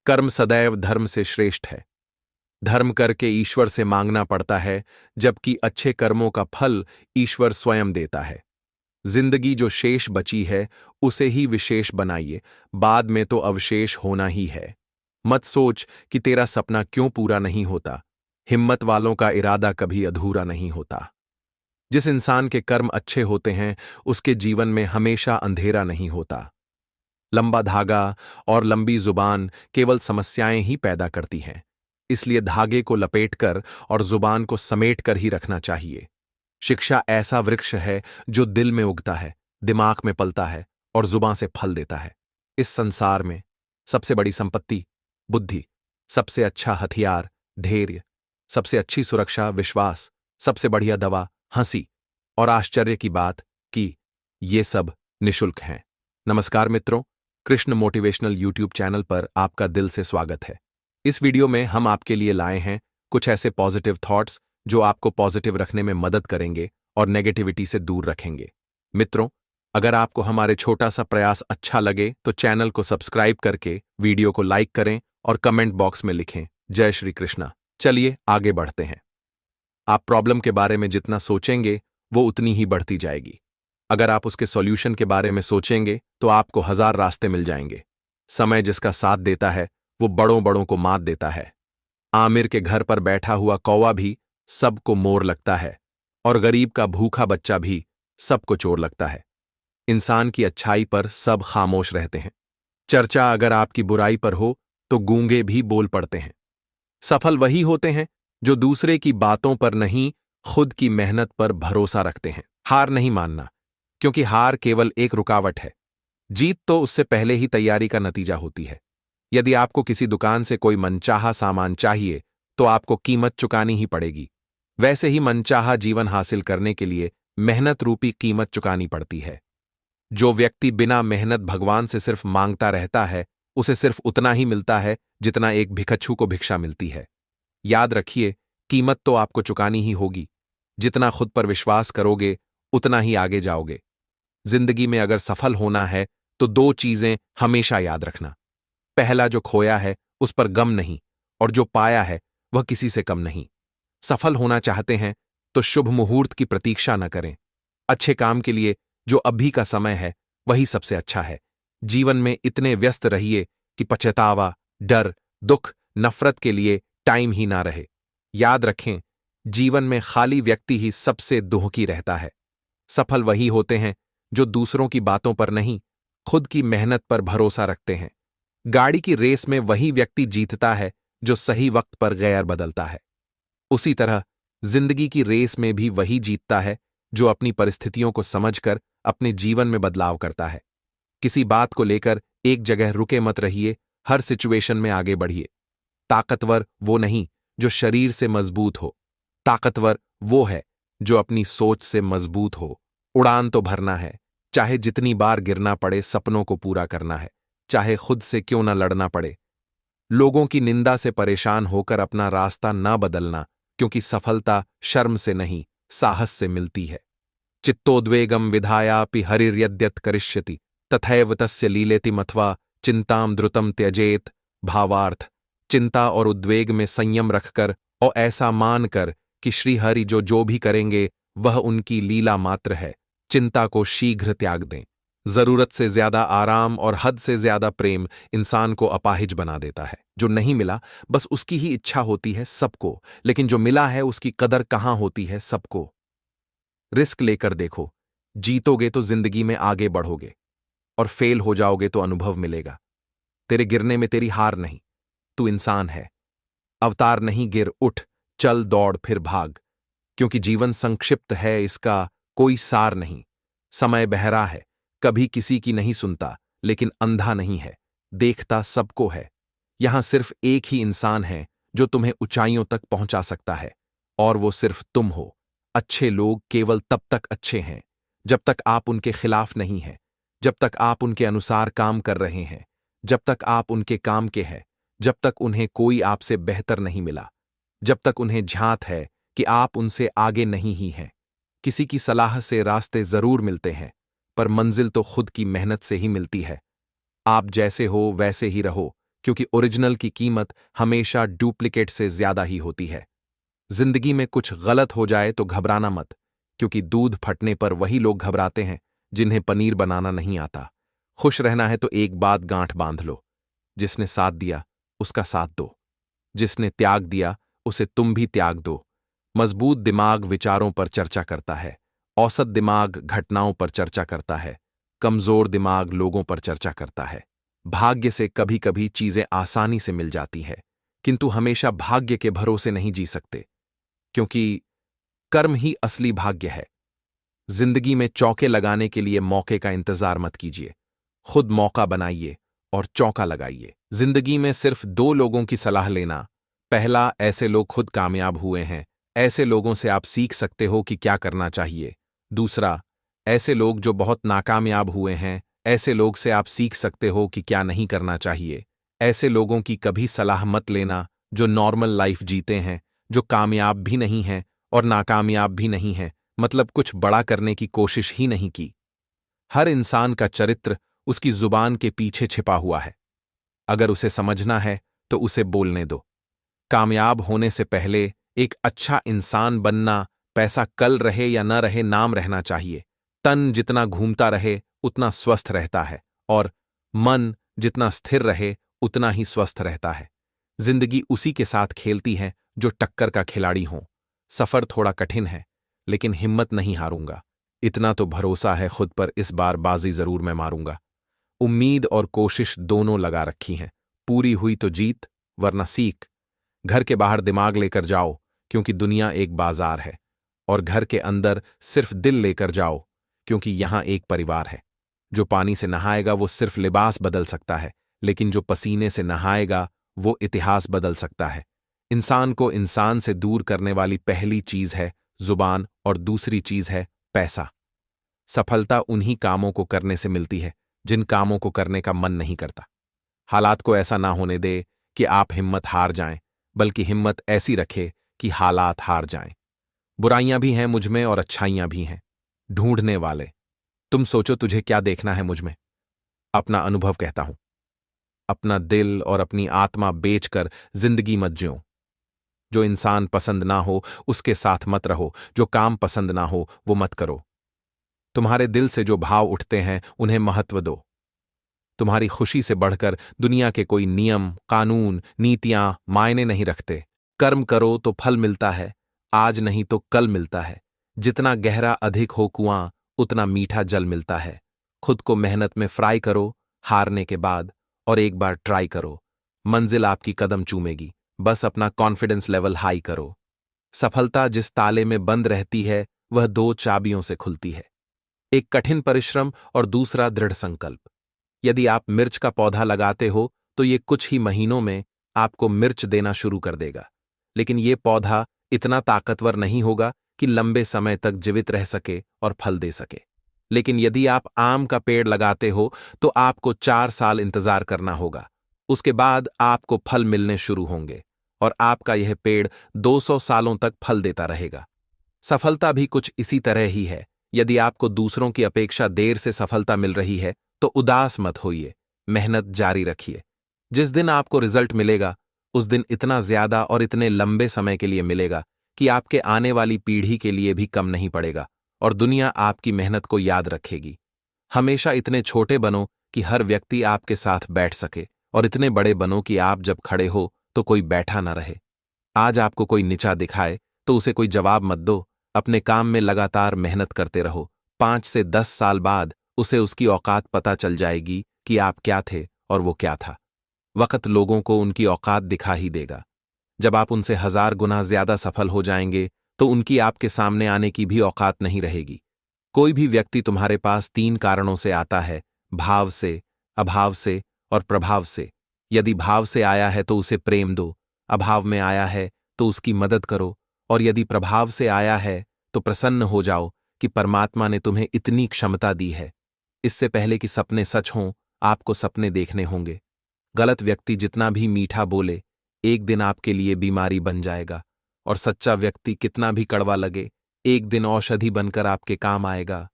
कर्म सदैव धर्म से श्रेष्ठ है। धर्म करके ईश्वर से मांगना पड़ता है, जबकि अच्छे कर्मों का फल ईश्वर स्वयं देता है। जिंदगी जो शेष बची है उसे ही विशेष बनाइए, बाद में तो अवशेष होना ही है। मत सोच कि तेरा सपना क्यों पूरा नहीं होता। हिम्मत वालों का इरादा कभी अधूरा नहीं होता। जिस इंसान के कर्म अच्छे होते हैं उसके जीवन में हमेशा अंधेरा नहीं होता। लंबा धागा और लंबी जुबान केवल समस्याएं ही पैदा करती हैं। इसलिए धागे को लपेटकर और जुबान को समेटकर ही रखना चाहिए। शिक्षा ऐसा वृक्ष है जो दिल में उगता है, दिमाग में पलता है और जुबान से फल देता है। इस संसार में सबसे बड़ी संपत्ति बुद्धि, सबसे अच्छा हथियार धैर्य, सबसे अच्छी सुरक्षा विश्वास, सबसे बढ़िया दवा हंसी, और आश्चर्य की बात कि ये सब निशुल्क हैं। नमस्कार मित्रों, कृष्ण मोटिवेशनल यूट्यूब चैनल पर आपका दिल से स्वागत है। इस वीडियो में हम आपके लिए लाए हैं कुछ ऐसे पॉजिटिव थॉट्स जो आपको पॉजिटिव रखने में मदद करेंगे और नेगेटिविटी से दूर रखेंगे। मित्रों, अगर आपको हमारे छोटा सा प्रयास अच्छा लगे तो चैनल को सब्सक्राइब करके वीडियो को लाइक करें और कमेंट बॉक्स में लिखें जय श्री कृष्णा। चलिए आगे बढ़ते हैं। आप प्रॉब्लम के बारे में जितना सोचेंगे वो उतनी ही बढ़ती जाएगी। अगर आप उसके सॉल्यूशन के बारे में सोचेंगे तो आपको 1000 रास्ते मिल जाएंगे। समय जिसका साथ देता है वो बड़ों बड़ों को मात देता है। आमिर के घर पर बैठा हुआ कौवा भी सबको मोर लगता है और गरीब का भूखा बच्चा भी सबको चोर लगता है। इंसान की अच्छाई पर सब खामोश रहते हैं। चर्चा अगर आपकी बुराई पर हो तो गूंगे भी बोल पड़ते हैं। सफल वही होते हैं जो दूसरे की बातों पर नहीं, खुद की मेहनत पर भरोसा रखते हैं। हार नहीं मानना, क्योंकि हार केवल एक रुकावट है। जीत तो उससे पहले ही तैयारी का नतीजा होती है। यदि आपको किसी दुकान से कोई मनचाहा सामान चाहिए तो आपको कीमत चुकानी ही पड़ेगी। वैसे ही मनचाहा जीवन हासिल करने के लिए मेहनत रूपी कीमत चुकानी पड़ती है। जो व्यक्ति बिना मेहनत भगवान से सिर्फ मांगता रहता है उसे सिर्फ उतना ही मिलता है जितना एक भिखच्छु को भिक्षा मिलती है। याद रखिए, कीमत तो आपको चुकानी ही होगी। जितना खुद पर विश्वास करोगे उतना ही आगे जाओगे। जिंदगी में अगर सफल होना है तो 2 चीजें हमेशा याद रखना। पहला, जो खोया है उस पर गम नहीं, और जो पाया है वह किसी से कम नहीं। सफल होना चाहते हैं तो शुभ मुहूर्त की प्रतीक्षा न करें। अच्छे काम के लिए जो अभी का समय है वही सबसे अच्छा है। जीवन में इतने व्यस्त रहिए कि पछतावा, डर, दुख, नफरत के लिए टाइम ही ना रहे। याद रखें, जीवन में खाली व्यक्ति ही सबसे दुखी रहता है। सफल वही होते हैं जो दूसरों की बातों पर नहीं, खुद की मेहनत पर भरोसा रखते हैं। गाड़ी की रेस में वही व्यक्ति जीतता है जो सही वक्त पर गियर बदलता है। उसी तरह जिंदगी की रेस में भी वही जीतता है जो अपनी परिस्थितियों को समझकर अपने जीवन में बदलाव करता है। किसी बात को लेकर एक जगह रुके मत रहिए, हर सिचुएशन में आगे बढ़िए। ताकतवर वो नहीं जो शरीर से मजबूत हो, ताकतवर वो है जो अपनी सोच से मजबूत हो। उड़ान तो भरना है, चाहे जितनी बार गिरना पड़े सपनों को पूरा करना है, चाहे खुद से क्यों ना लड़ना पड़े। लोगों की निंदा से परेशान होकर अपना रास्ता ना बदलना, क्योंकि सफलता शर्म से नहीं साहस से मिलती है। चित्तोद्वेगम विधायापि हरिर्यद्यत् करिष्यति तथैव तस्य लीलेति मथवा चिंताम द्रुतम त्यजेत। भावार्थ, चिंता और उद्वेग में संयम रखकर और ऐसा मानकर कि श्रीहरि जो भी करेंगे वह उनकी लीला मात्र है, चिंता को शीघ्र त्याग दें। जरूरत से ज्यादा आराम और हद से ज्यादा प्रेम इंसान को अपाहिज बना देता है। जो नहीं मिला बस उसकी ही इच्छा होती है सबको, लेकिन जो मिला है उसकी कदर कहां होती है सबको। रिस्क लेकर देखो, जीतोगे तो जिंदगी में आगे बढ़ोगे और फेल हो जाओगे तो अनुभव मिलेगा। तेरे गिरने में तेरी हार नहीं, तू इंसान है। अवतार नहीं, गिर उठ, चल दौड़ फिर भाग, क्योंकि जीवन संक्षिप्त है, इसका कोई सार नहीं। समय बहरा है, कभी किसी की नहीं सुनता, लेकिन अंधा नहीं है, देखता सबको है। यहां सिर्फ एक ही इंसान है जो तुम्हें ऊंचाइयों तक पहुंचा सकता है, और वो सिर्फ तुम हो। अच्छे लोग केवल तब तक अच्छे हैं जब तक आप उनके खिलाफ नहीं हैं, जब तक आप उनके अनुसार काम कर रहे हैं, जब तक आप उनके काम के हैं, जब तक उन्हें कोई आपसे बेहतर नहीं मिला, जब तक उन्हें झांत है कि आप उनसे आगे नहीं ही हैं। किसी की सलाह से रास्ते जरूर मिलते हैं, पर मंजिल तो खुद की मेहनत से ही मिलती है। आप जैसे हो वैसे ही रहो, क्योंकि ओरिजिनल की कीमत हमेशा डुप्लीकेट से ज्यादा ही होती है। जिंदगी में कुछ गलत हो जाए तो घबराना मत, क्योंकि दूध फटने पर वही लोग घबराते हैं जिन्हें पनीर बनाना नहीं आता। खुश रहना है तो एक बात गांठ बांध लो, जिसने साथ दिया उसका साथ दो, जिसने त्याग दिया उसे तुम भी त्याग दो। मजबूत दिमाग विचारों पर चर्चा करता है, औसत दिमाग घटनाओं पर चर्चा करता है, कमजोर दिमाग लोगों पर चर्चा करता है। भाग्य से कभी कभी चीजें आसानी से मिल जाती है, किंतु हमेशा भाग्य के भरोसे नहीं जी सकते, क्योंकि कर्म ही असली भाग्य है। जिंदगी में चौके लगाने के लिए मौके का इंतजार मत कीजिए, खुद मौका बनाइए और चौका लगाइए। जिंदगी में सिर्फ दो लोगों की सलाह लेना। पहला, ऐसे लोग खुद कामयाब हुए हैं, ऐसे लोगों से आप सीख सकते हो कि क्या करना चाहिए। दूसरा, ऐसे लोग जो बहुत नाकामयाब हुए हैं, ऐसे लोग से आप सीख सकते हो कि क्या नहीं करना चाहिए। ऐसे लोगों की कभी सलाह मत लेना जो नॉर्मल लाइफ जीते हैं, जो कामयाब भी नहीं हैं और नाकामयाब भी नहीं हैं, मतलब कुछ बड़ा करने की कोशिश ही नहीं की। हर इंसान का चरित्र उसकी जुबान के पीछे छिपा हुआ है। अगर उसे समझना है तो उसे बोलने दो। कामयाब होने से पहले एक अच्छा इंसान बनना, पैसा कल रहे या न रहे नाम रहना चाहिए। तन जितना घूमता रहे उतना स्वस्थ रहता है, और मन जितना स्थिर रहे उतना ही स्वस्थ रहता है। जिंदगी उसी के साथ खेलती है जो टक्कर का खिलाड़ी हो। सफर थोड़ा कठिन है, लेकिन हिम्मत नहीं हारूंगा। इतना तो भरोसा है खुद पर, इस बार बाजी जरूर मैं मारूंगा। उम्मीद और कोशिश दोनों लगा रखी हैं। पूरी हुई तो जीत, वरना सीख। घर के बाहर दिमाग लेकर जाओ, क्योंकि दुनिया एक बाजार है, और घर के अंदर सिर्फ दिल लेकर जाओ, क्योंकि यहां एक परिवार है। जो पानी से नहाएगा वो सिर्फ लिबास बदल सकता है, लेकिन जो पसीने से नहाएगा वो इतिहास बदल सकता है। इंसान को इंसान से दूर करने वाली पहली चीज है जुबान, और दूसरी चीज है पैसा। सफलता उन्हीं कामों को करने से मिलती है जिन कामों को करने का मन नहीं करता। हालात को ऐसा ना होने दे कि आप हिम्मत हार जाएं, बल्कि हिम्मत ऐसी रखे कि हालात हार जाएं। बुराइयां भी हैं मुझ में और अच्छाइयां भी हैं। ढूंढने वाले, तुम सोचो तुझे क्या देखना है मुझ में। अपना अनुभव कहता हूं। अपना दिल और अपनी आत्मा बेचकर जिंदगी मत जियो। जो इंसान पसंद ना हो उसके साथ मत रहो, जो काम पसंद ना हो वो मत करो। तुम्हारे दिल से जो भाव उठते हैं उन्हें महत्व दो। तुम्हारी खुशी से बढ़कर दुनिया के कोई नियम, कानून, नीतियां मायने नहीं रखते। कर्म करो तो फल मिलता है, आज नहीं तो कल मिलता है। जितना गहरा अधिक हो कुआं, उतना मीठा जल मिलता है। खुद को मेहनत में फ्राई करो हारने के बाद, और एक बार ट्राई करो। मंजिल आपकी कदम चूमेगी, बस अपना कॉन्फिडेंस लेवल हाई करो। सफलता जिस ताले में बंद रहती है वह दो चाबियों से खुलती है, एक कठिन परिश्रम और दूसरा दृढ़ संकल्प। यदि आप मिर्च का पौधा लगाते हो तो ये कुछ ही महीनों में आपको मिर्च देना शुरू कर देगा, लेकिन ये पौधा इतना ताकतवर नहीं होगा कि लंबे समय तक जीवित रह सके और फल दे सके। लेकिन यदि आप आम का पेड़ लगाते हो तो आपको 4 साल इंतजार करना होगा। उसके बाद आपको फल मिलने शुरू होंगे, और आपका यह पेड़ 200 सालों तक फल देता रहेगा। सफलता भी कुछ इसी तरह ही है। यदि आपको दूसरों की अपेक्षा देर से सफलता मिल रही है तो उदास मत होइए, मेहनत जारी रखिए। जिस दिन आपको रिजल्ट मिलेगा उस दिन इतना ज्यादा और इतने लंबे समय के लिए मिलेगा कि आपके आने वाली पीढ़ी के लिए भी कम नहीं पड़ेगा, और दुनिया आपकी मेहनत को याद रखेगी। हमेशा इतने छोटे बनो कि हर व्यक्ति आपके साथ बैठ सके, और इतने बड़े बनो कि आप जब खड़े हो तो कोई बैठा ना रहे। आज आपको कोई नीचा दिखाए तो उसे कोई जवाब मत दो। अपने काम में लगातार मेहनत करते रहो। 5 से 10 साल बाद उसे उसकी औकात पता चल जाएगी कि आप क्या थे और वो क्या था। वक्त लोगों को उनकी औकात दिखा ही देगा। जब आप उनसे 1000 गुना ज्यादा सफल हो जाएंगे तो उनकी आपके सामने आने की भी औकात नहीं रहेगी। कोई भी व्यक्ति तुम्हारे पास 3 कारणों से आता है: भाव से, अभाव से और प्रभाव से। यदि भाव से आया है तो उसे प्रेम दो, अभाव में आया है तो उसकी मदद करो, और यदि प्रभाव से आया है तो प्रसन्न हो जाओ कि परमात्मा ने तुम्हें इतनी क्षमता दी है। इससे पहले कि सपने सच हों, आपको सपने देखने होंगे। गलत व्यक्ति जितना भी मीठा बोले, एक दिन आपके लिए बीमारी बन जाएगा, और सच्चा व्यक्ति कितना भी कड़वा लगे, एक दिन औषधि बनकर आपके काम आएगा।